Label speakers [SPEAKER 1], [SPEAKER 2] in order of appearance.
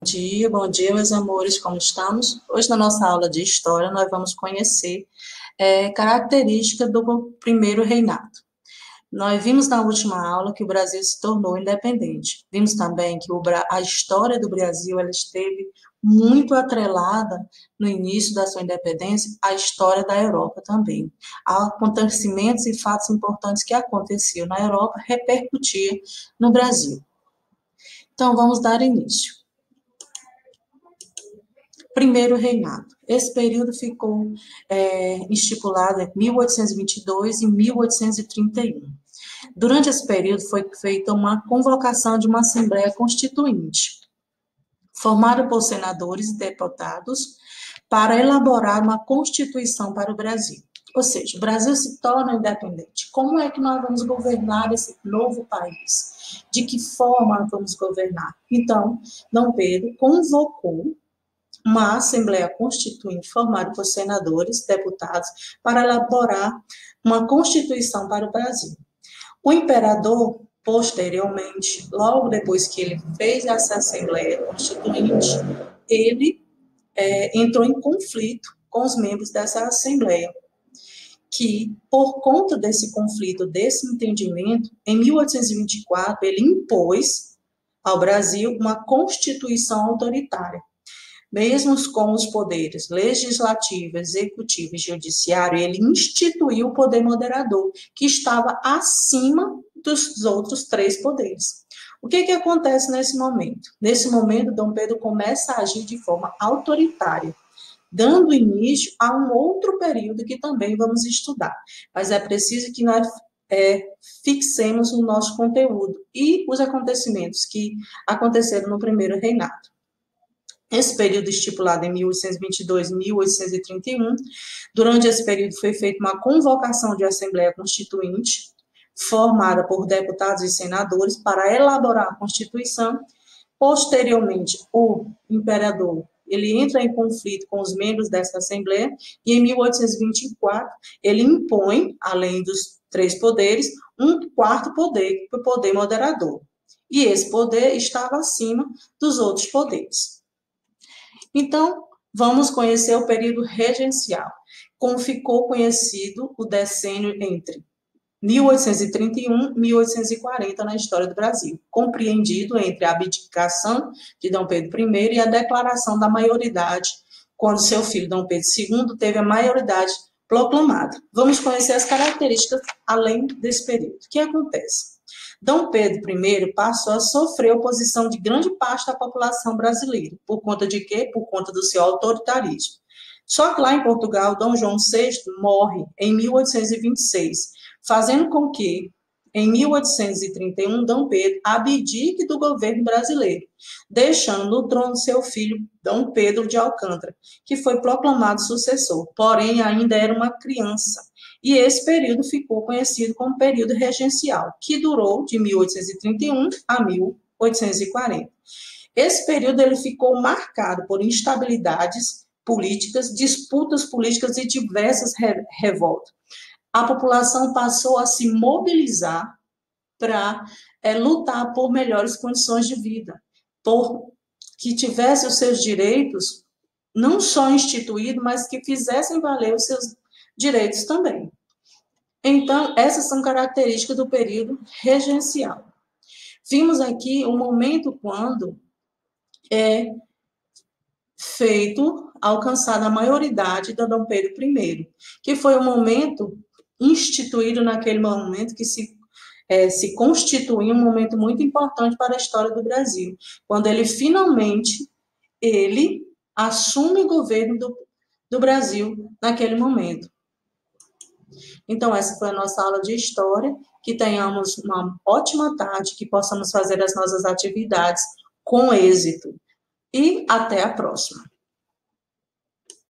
[SPEAKER 1] Bom dia, meus amores, como estamos? Hoje, na nossa aula de História, nós vamos conhecer características do primeiro reinado. Nós vimos na última aula que o Brasil se tornou independente. Vimos também que a história do Brasil ela esteve muito atrelada, no início da sua independência, à história da Europa também. Acontecimentos e fatos importantes que aconteciam na Europa repercutiam no Brasil. Então, vamos dar início. Primeiro reinado. Esse período ficou estipulado entre 1822 e 1831. Durante esse período foi feita uma convocação de uma Assembleia Constituinte, formada por senadores e deputados, para elaborar uma Constituição para o Brasil. Ou seja, o Brasil se torna independente. Como é que nós vamos governar esse novo país? De que forma vamos governar? Então, Dom Pedro convocou uma Assembleia Constituinte formada por senadores, deputados, para elaborar uma Constituição para o Brasil. O imperador, posteriormente, logo depois que ele fez essa Assembleia Constituinte, ele entrou em conflito com os membros dessa Assembleia, que, por conta desse conflito, desse entendimento, em 1824, ele impôs ao Brasil uma Constituição autoritária. Mesmo com os poderes legislativo, executivo e judiciário, ele instituiu o poder moderador, que estava acima dos outros três poderes. O que acontece nesse momento? Nesse momento, Dom Pedro começa a agir de forma autoritária, dando início a um outro período que também vamos estudar. Mas é preciso que nós fixemos o nosso conteúdo e os acontecimentos que aconteceram no primeiro reinado. Esse período estipulado em 1822 e 1831, durante esse período foi feita uma convocação de Assembleia Constituinte, formada por deputados e senadores, para elaborar a Constituição. Posteriormente, o imperador ele entra em conflito com os membros dessa Assembleia, e em 1824 ele impõe, além dos três poderes, um quarto poder, o poder moderador. E esse poder estava acima dos outros poderes. Então, vamos conhecer o período regencial, como ficou conhecido o decênio entre 1831 e 1840 na história do Brasil, compreendido entre a abdicação de Dom Pedro I e a declaração da maioridade, quando seu filho Dom Pedro II teve a maioridade proclamada. Vamos conhecer as características além desse período. O que acontece? Dom Pedro I passou a sofrer oposição de grande parte da população brasileira. Por conta de quê? Por conta do seu autoritarismo. Só que lá em Portugal, Dom João VI morre em 1826, fazendo com que, em 1831, Dom Pedro abdique do governo brasileiro, deixando no trono seu filho, Dom Pedro de Alcântara, que foi proclamado sucessor, porém ainda era uma criança. E esse período ficou conhecido como período regencial, que durou de 1831 a 1840. Esse período ele ficou marcado por instabilidades políticas, disputas políticas e diversas revoltas. A população passou a se mobilizar para lutar por melhores condições de vida, por que tivesse os seus direitos não só instituídos, mas que fizessem valer os seus direitos também. Então, essas são características do período regencial. Vimos aqui o momento quando é alcançada a maioridade de Dom Pedro I, que foi o momento instituído naquele momento que se constitui um momento muito importante para a história do Brasil, quando ele finalmente assume o governo do Brasil naquele momento. Então, essa foi a nossa aula de História, que tenhamos uma ótima tarde, que possamos fazer as nossas atividades com êxito. E até a próxima.